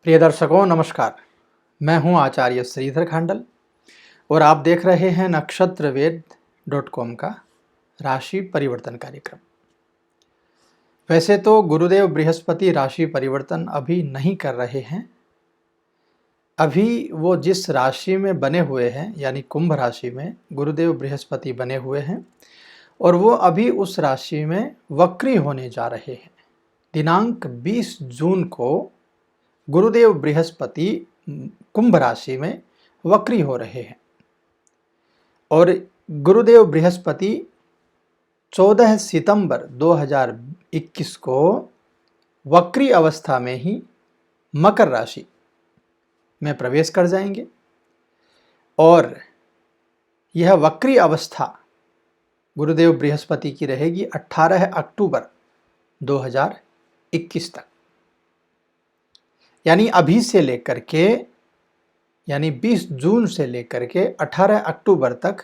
प्रिय दर्शकों नमस्कार। मैं हूं आचार्य श्रीधर खांडल और आप देख रहे हैं नक्षत्रवेद.com का राशि परिवर्तन कार्यक्रम। वैसे तो गुरुदेव बृहस्पति राशि परिवर्तन अभी नहीं कर रहे हैं। अभी वो जिस राशि में बने हुए हैं यानी कुंभ राशि में गुरुदेव बृहस्पति बने हुए हैं और वो अभी उस राशि में वक्री होने जा रहे हैं। दिनांक 20 जून को गुरुदेव बृहस्पति कुंभ राशि में वक्री हो रहे हैं और गुरुदेव बृहस्पति 14 सितंबर 2021 को वक्री अवस्था में ही मकर राशि में प्रवेश कर जाएंगे और यह वक्री अवस्था गुरुदेव बृहस्पति की रहेगी 18 अक्टूबर 2021 तक। यानी अभी से लेकर के यानी 20 जून से लेकर के 18 अक्टूबर तक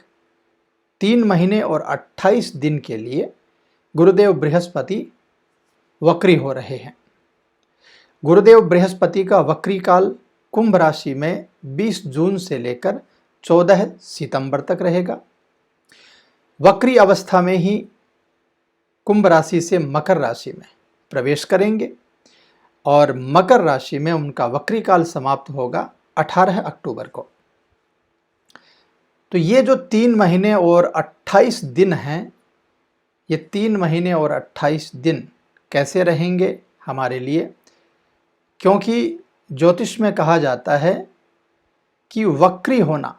3 महीने और 28 दिन के लिए गुरुदेव बृहस्पति वक्री हो रहे हैं। गुरुदेव बृहस्पति का वक्री काल कुंभ राशि में 20 जून से लेकर 14 सितंबर तक रहेगा। वक्री अवस्था में ही कुंभ राशि से मकर राशि में प्रवेश करेंगे और मकर राशि में उनका वक्री काल समाप्त होगा 18 अक्टूबर को। तो ये जो 3 महीने और 28 दिन हैं, ये 3 महीने और 28 दिन कैसे रहेंगे हमारे लिए? क्योंकि ज्योतिष में कहा जाता है कि वक्री होना,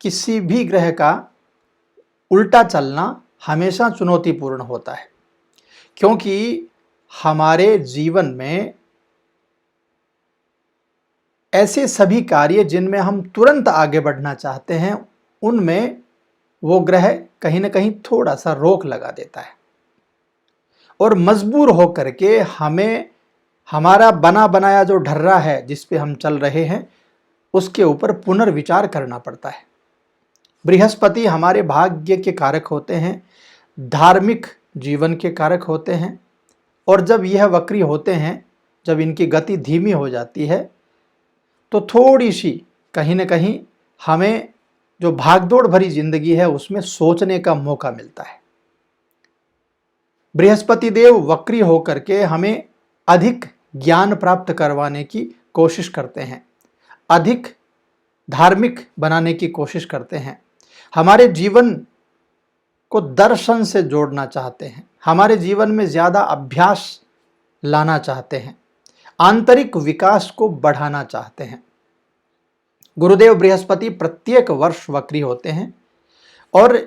किसी भी ग्रह का उल्टा चलना हमेशा चुनौतीपूर्ण होता है, क्योंकि हमारे जीवन में ऐसे सभी कार्य जिनमें हम तुरंत आगे बढ़ना चाहते हैं उनमें वो ग्रह कहीं ना कहीं थोड़ा सा रोक लगा देता है और मजबूर होकर के हमें हमारा बना बनाया जो ढर्रा है जिस पे हम चल रहे हैं उसके ऊपर पुनर्विचार करना पड़ता है। बृहस्पति हमारे भाग्य के कारक होते हैं, धार्मिक जीवन के कारक होते हैं और जब यह वक्री होते हैं, जब इनकी गति धीमी हो जाती है तो थोड़ी सी कहीं ना कहीं हमें जो भागदौड़ भरी जिंदगी है उसमें सोचने का मौका मिलता है। बृहस्पति देव वक्री होकर के हमें अधिक ज्ञान प्राप्त करवाने की कोशिश करते हैं, अधिक धार्मिक बनाने की कोशिश करते हैं, हमारे जीवन को दर्शन से जोड़ना चाहते हैं, हमारे जीवन में ज़्यादा अभ्यास लाना चाहते हैं, आंतरिक विकास को बढ़ाना चाहते हैं। गुरुदेव बृहस्पति प्रत्येक वर्ष वक्री होते हैं और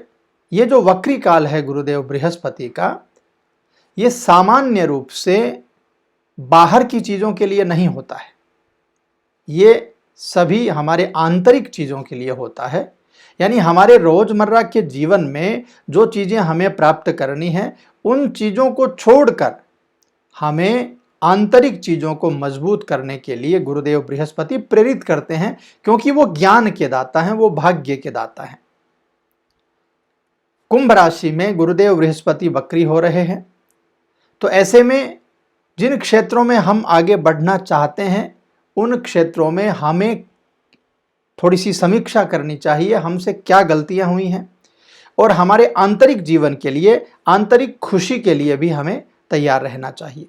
ये जो वक्री काल है गुरुदेव बृहस्पति का, ये सामान्य रूप से बाहर की चीज़ों के लिए नहीं होता है, ये सभी हमारे आंतरिक चीज़ों के लिए होता है। यानी हमारे रोजमर्रा के जीवन में जो चीज़ें हमें प्राप्त करनी हैं उन चीज़ों को छोड़कर हमें आंतरिक चीज़ों को मजबूत करने के लिए गुरुदेव बृहस्पति प्रेरित करते हैं, क्योंकि वो ज्ञान के दाता हैं, वो भाग्य के दाता हैं। कुंभ राशि में गुरुदेव बृहस्पति वक्री हो रहे हैं, तो ऐसे में जिन क्षेत्रों में हम आगे बढ़ना चाहते हैं उन क्षेत्रों में हमें थोड़ी सी समीक्षा करनी चाहिए, हमसे क्या गलतियां हुई हैं और हमारे आंतरिक जीवन के लिए, आंतरिक खुशी के लिए भी हमें तैयार रहना चाहिए।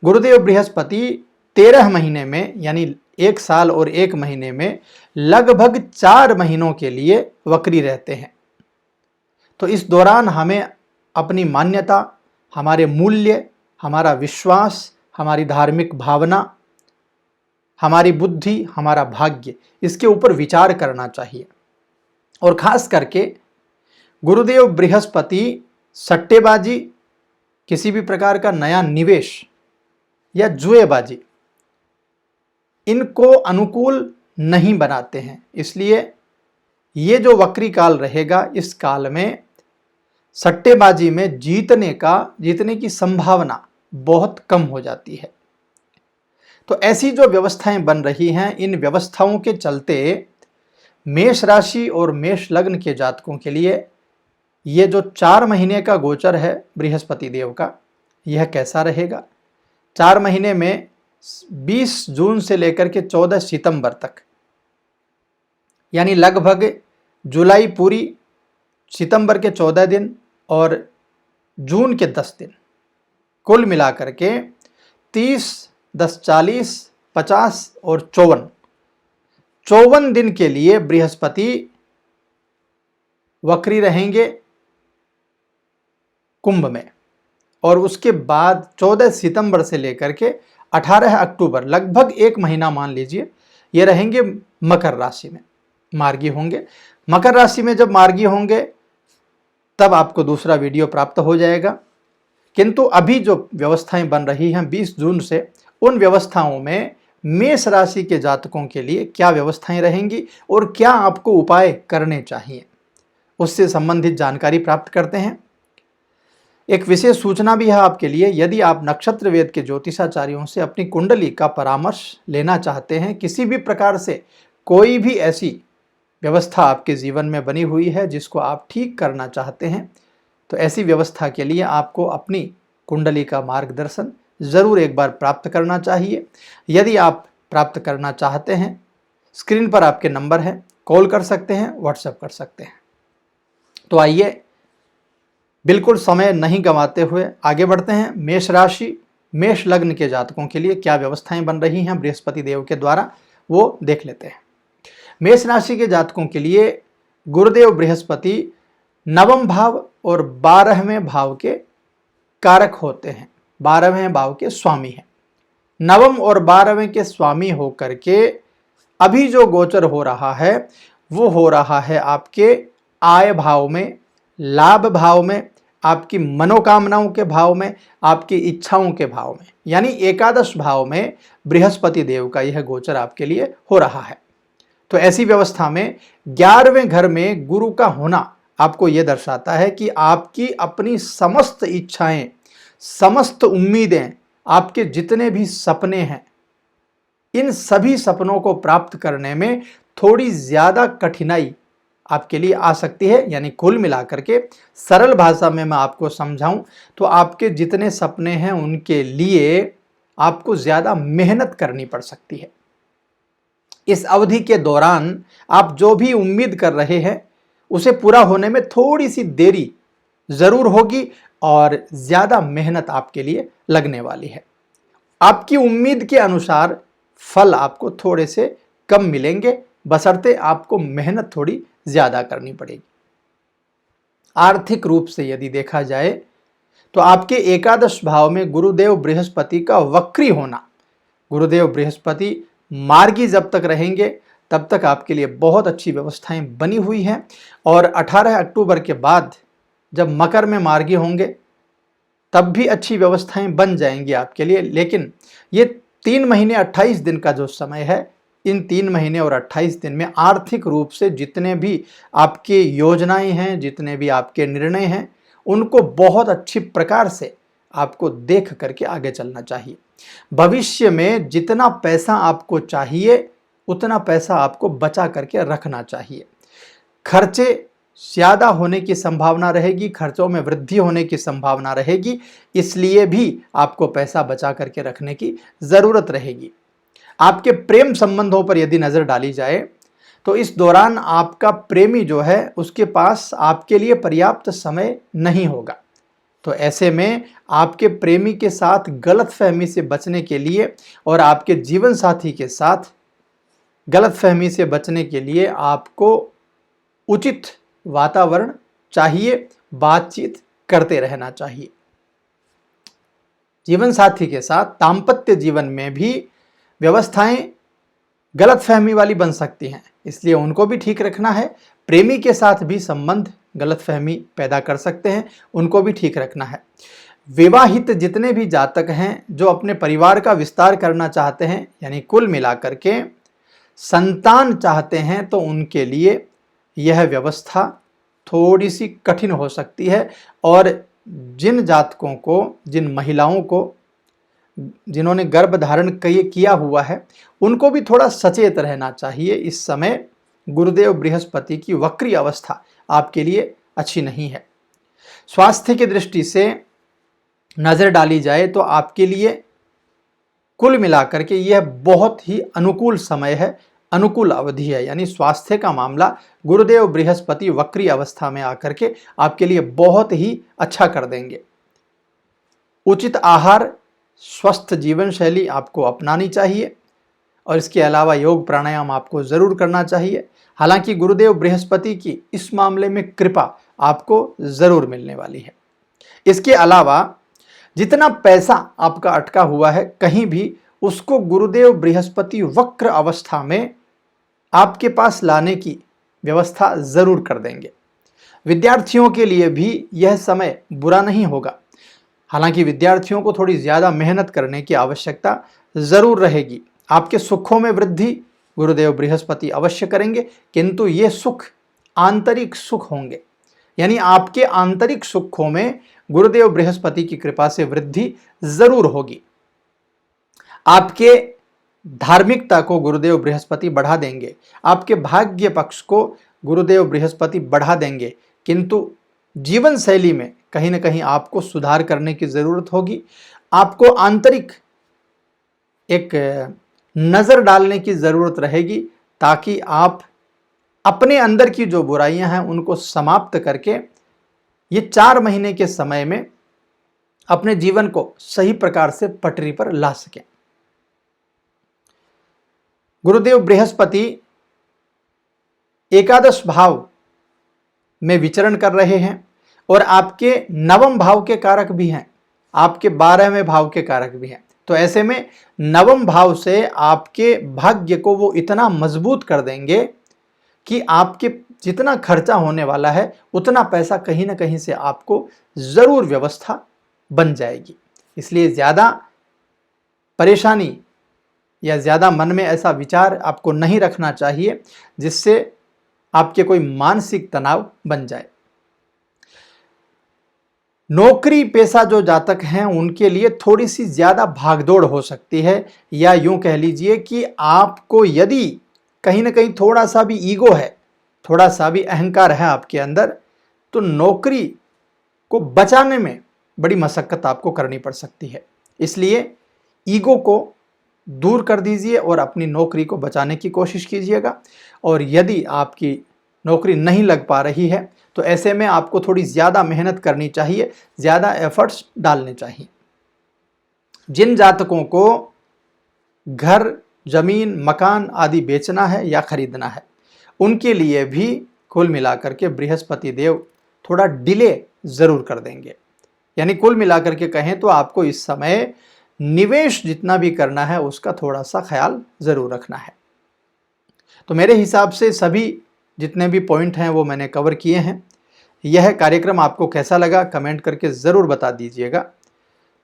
गुरुदेव बृहस्पति 13 महीने में यानी 1 साल और 1 महीने में लगभग 4 महीनों के लिए वक्री रहते हैं। तो इस दौरान हमें अपनी मान्यता, हमारे मूल्य, हमारा विश्वास, हमारी धार्मिक भावना, हमारी बुद्धि, हमारा भाग्य, इसके ऊपर विचार करना चाहिए। और खास करके गुरुदेव बृहस्पति सट्टेबाजी, किसी भी प्रकार का नया निवेश या जुएबाजी, इनको अनुकूल नहीं बनाते हैं। इसलिए ये जो वक्री काल रहेगा, इस काल में सट्टेबाजी में जीतने की संभावना बहुत कम हो जाती है। तो ऐसी जो व्यवस्थाएं बन रही हैं, इन व्यवस्थाओं के चलते मेष राशि और मेष लग्न के जातकों के लिए ये जो 4 महीने का गोचर है बृहस्पति देव का, यह कैसा रहेगा? 4 महीने में 20 जून से लेकर के 14 सितंबर तक, यानी लगभग जुलाई पूरी, सितंबर के 14 दिन और जून के 10 दिन, कुल मिलाकर के 30, 10, 40, 50 और 54 दिन के लिए बृहस्पति वक्री रहेंगे कुंभ में। और उसके बाद 14 सितंबर से लेकर के 18 अक्टूबर, लगभग 1 महीना मान लीजिए, ये रहेंगे मकर राशि में, मार्गी होंगे। मकर राशि में जब मार्गी होंगे तब आपको दूसरा वीडियो प्राप्त हो जाएगा। किंतु अभी जो व्यवस्थाएं बन रही हैं 20 जून से, उन व्यवस्थाओं में मेष राशि के जातकों के लिए क्या व्यवस्थाएं रहेंगी और क्या आपको उपाय करने चाहिए, उससे संबंधित जानकारी प्राप्त करते हैं। एक विशेष सूचना भी है आपके लिए, यदि आप नक्षत्र वेद के ज्योतिषाचार्यों से अपनी कुंडली का परामर्श लेना चाहते हैं, किसी भी प्रकार से कोई भी ऐसी व्यवस्था आपके जीवन में बनी हुई है जिसको आप ठीक करना चाहते हैं, तो ऐसी व्यवस्था के लिए आपको अपनी कुंडली का मार्गदर्शन ज़रूर एक बार प्राप्त करना चाहिए। यदि आप प्राप्त करना चाहते हैं, स्क्रीन पर आपके नंबर है, कॉल कर सकते हैं, व्हाट्सएप कर सकते हैं। तो आइए बिल्कुल समय नहीं गंवाते हुए आगे बढ़ते हैं। मेष राशि, मेष लग्न के जातकों के लिए क्या व्यवस्थाएं बन रही हैं बृहस्पति देव के द्वारा, वो देख लेते हैं। मेष राशि के जातकों के लिए गुरुदेव बृहस्पति नवम भाव और 12वें भाव के कारक होते हैं, 12वें भाव के स्वामी हैं। नवम और 12वें के स्वामी होकर के अभी जो गोचर हो रहा है वो हो रहा है आपके आय भाव में, लाभ भाव में, आपकी मनोकामनाओं के भाव में, आपकी इच्छाओं के भाव में, यानी एकादश भाव में बृहस्पति देव का यह गोचर आपके लिए हो रहा है। तो ऐसी व्यवस्था में 11वें घर में गुरु का होना आपको यह दर्शाता है कि आपकी अपनी समस्त इच्छाएं, समस्त उम्मीदें, आपके जितने भी सपने हैं, इन सभी सपनों को प्राप्त करने में थोड़ी ज्यादा कठिनाई आपके लिए आ सकती है। यानी कुल मिलाकर के सरल भाषा में मैं आपको समझाऊं तो आपके जितने सपने हैं उनके लिए आपको ज्यादा मेहनत करनी पड़ सकती है। इस अवधि के दौरान आप जो भी उम्मीद कर रहे हैं उसे पूरा होने में थोड़ी सी देरी जरूर होगी और ज्यादा मेहनत आपके लिए लगने वाली है। आपकी उम्मीद के अनुसार फल आपको थोड़े से कम मिलेंगे, बशर्ते आपको मेहनत थोड़ी ज्यादा करनी पड़ेगी। आर्थिक रूप से यदि देखा जाए तो आपके एकादश भाव में गुरुदेव बृहस्पति का वक्री होना, गुरुदेव बृहस्पति मार्गी जब तक रहेंगे तब तक आपके लिए बहुत अच्छी व्यवस्थाएं बनी हुई हैं। और 18 अक्टूबर के बाद जब मकर में मार्गी होंगे तब भी अच्छी व्यवस्थाएं बन जाएंगी आपके लिए। लेकिन ये 3 महीने 28 दिन का जो समय है, इन 3 महीने और 28 दिन में आर्थिक रूप से जितने भी आपकी योजनाएं हैं, जितने भी आपके निर्णय हैं, उनको बहुत अच्छी प्रकार से आपको देख करके आगे चलना चाहिए। भविष्य में जितना पैसा आपको चाहिए उतना पैसा आपको बचा करके रखना चाहिए। खर्चे ज़्यादा होने की संभावना रहेगी, खर्चों में वृद्धि होने की संभावना रहेगी, इसलिए भी आपको पैसा बचा करके रखने की ज़रूरत रहेगी। आपके प्रेम संबंधों पर यदि नज़र डाली जाए तो इस दौरान आपका प्रेमी जो है उसके पास आपके लिए पर्याप्त समय नहीं होगा। तो ऐसे में आपके प्रेमी के साथ गलतफहमी से बचने के लिए और आपके जीवन साथी के साथ गलतफहमी से बचने के लिए आपको उचित वातावरण चाहिए, बातचीत करते रहना चाहिए। जीवन साथी के साथ दाम्पत्य जीवन में भी व्यवस्थाएं गलतफहमी वाली बन सकती हैं, इसलिए उनको भी ठीक रखना है। प्रेमी के साथ भी संबंध गलतफहमी पैदा कर सकते हैं, उनको भी ठीक रखना है। विवाहित जितने भी जातक हैं जो अपने परिवार का विस्तार करना चाहते हैं, यानी कुल मिलाकर के संतान चाहते हैं, तो उनके लिए यह व्यवस्था थोड़ी सी कठिन हो सकती है। और जिन जातकों को, जिन महिलाओं को जिन्होंने गर्भ धारण किया हुआ है, उनको भी थोड़ा सचेत रहना चाहिए। इस समय गुरुदेव बृहस्पति की वक्री अवस्था आपके लिए अच्छी नहीं है। स्वास्थ्य की दृष्टि से नज़र डाली जाए तो आपके लिए कुल मिलाकर के यह बहुत ही अनुकूल समय है, अनुकूल अवधि है। यानी स्वास्थ्य का मामला गुरुदेव बृहस्पति वक्री अवस्था में आकर के आपके लिए बहुत ही अच्छा कर देंगे। उचित आहार, स्वस्थ जीवन शैली आपको अपनानी चाहिए और इसके अलावा योग प्राणायाम आपको जरूर करना चाहिए। हालांकि गुरुदेव बृहस्पति की इस मामले में कृपा आपको जरूर मिलने वाली है। इसके अलावा जितना पैसा आपका अटका हुआ है कहीं भी, उसको गुरुदेव बृहस्पति वक्र अवस्था में आपके पास लाने की व्यवस्था जरूर कर देंगे। विद्यार्थियों के लिए भी यह समय बुरा नहीं होगा। हालांकि विद्यार्थियों को थोड़ी ज्यादा मेहनत करने की आवश्यकता जरूर रहेगी। आपके सुखों में वृद्धि गुरुदेव बृहस्पति अवश्य करेंगे, किंतु ये सुख आंतरिक सुख होंगे। यानी आपके आंतरिक सुखों में गुरुदेव बृहस्पति की कृपा से वृद्धि जरूर होगी। आपके धार्मिकता को गुरुदेव बृहस्पति बढ़ा देंगे, आपके भाग्य पक्ष को गुरुदेव बृहस्पति बढ़ा देंगे, किंतु जीवन शैली में कहीं ना कहीं आपको सुधार करने की जरूरत होगी। आपको आंतरिक एक नजर डालने की जरूरत रहेगी, ताकि आप अपने अंदर की जो बुराइयां हैं उनको समाप्त करके ये 4 महीने के समय में अपने जीवन को सही प्रकार से पटरी पर ला सकें। गुरुदेव बृहस्पति एकादश भाव में विचरण कर रहे हैं और आपके 9वें भाव के कारक भी हैं, आपके 12वें भाव के कारक भी हैं। तो ऐसे में 9वें भाव से आपके भाग्य को वो इतना मजबूत कर देंगे कि आपके जितना खर्चा होने वाला है उतना पैसा कहीं ना कहीं से आपको जरूर व्यवस्था बन जाएगी। इसलिए ज्यादा परेशानी या ज्यादा मन में ऐसा विचार आपको नहीं रखना चाहिए जिससे आपके कोई मानसिक तनाव बन जाए। नौकरी पेशा जो जातक हैं उनके लिए थोड़ी सी ज्यादा भागदौड़ हो सकती है, या यूं कह लीजिए कि आपको यदि कहीं ना कहीं थोड़ा सा भी ईगो है, थोड़ा सा भी अहंकार है आपके अंदर, तो नौकरी को बचाने में बड़ी मशक्कत आपको करनी पड़ सकती है। इसलिए ईगो को दूर कर दीजिए और अपनी नौकरी को बचाने की कोशिश कीजिएगा। और यदि आपकी नौकरी नहीं लग पा रही है तो ऐसे में आपको थोड़ी ज़्यादा मेहनत करनी चाहिए, ज़्यादा एफर्ट्स डालने चाहिए। जिन जातकों को घर, जमीन, मकान आदि बेचना है या खरीदना है, उनके लिए भी कुल मिलाकर के बृहस्पति देव थोड़ा डिले ज़रूर कर देंगे। यानी कुल मिलाकर के कहें तो आपको इस समय निवेश जितना भी करना है उसका थोड़ा सा ख्याल ज़रूर रखना है। तो मेरे हिसाब से सभी जितने भी पॉइंट हैं वो मैंने कवर किए हैं। यह कार्यक्रम आपको कैसा लगा कमेंट करके ज़रूर बता दीजिएगा।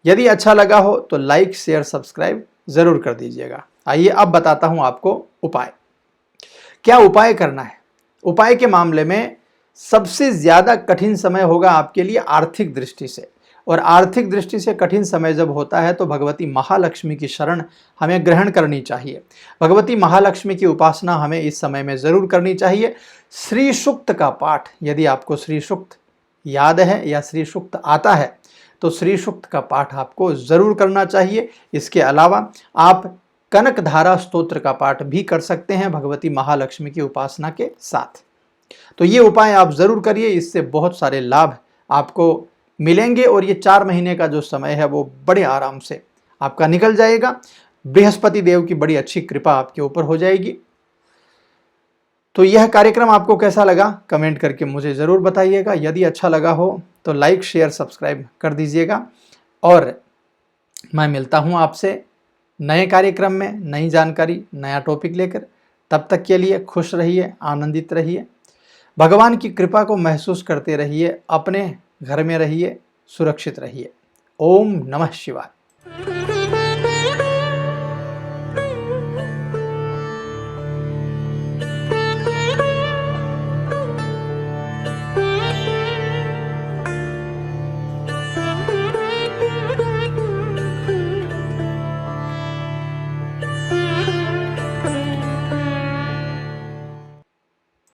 यदि अच्छा लगा हो तो लाइक, शेयर, सब्सक्राइब ज़रूर कर दीजिएगा। आइए अब बताता हूँ आपको उपाय। क्या उपाय करना है? उपाय के मामले में सबसे ज़्यादा कठिन समय होगा आपके लिए आर्थिक दृष्टि से, और आर्थिक दृष्टि से कठिन समय जब होता है तो भगवती महालक्ष्मी की शरण हमें ग्रहण करनी चाहिए। भगवती महालक्ष्मी की उपासना हमें इस समय में ज़रूर करनी चाहिए। श्री सूक्त का पाठ, यदि आपको श्री सूक्त याद है या श्री सूक्त आता है तो श्री सूक्त का पाठ आपको ज़रूर करना चाहिए। इसके अलावा आप कनक धारा स्तोत्र का पाठ भी कर सकते हैं भगवती महालक्ष्मी की उपासना के साथ। तो ये उपाय आप ज़रूर करिए, इससे बहुत सारे लाभ आपको मिलेंगे और ये 4 महीने का जो समय है वो बड़े आराम से आपका निकल जाएगा। बृहस्पति देव की बड़ी अच्छी कृपा आपके ऊपर हो जाएगी। तो यह कार्यक्रम आपको कैसा लगा कमेंट करके मुझे ज़रूर बताइएगा। यदि अच्छा लगा हो तो लाइक, शेयर, सब्सक्राइब कर दीजिएगा। और मैं मिलता हूँ आपसे नए कार्यक्रम में, नई जानकारी, नया टॉपिक लेकर। तब तक के लिए खुश रहिए, आनंदित रहिए, भगवान की कृपा को महसूस करते रहिए, अपने घर में रहिए, सुरक्षित रहिए। ओम नमः शिवाय।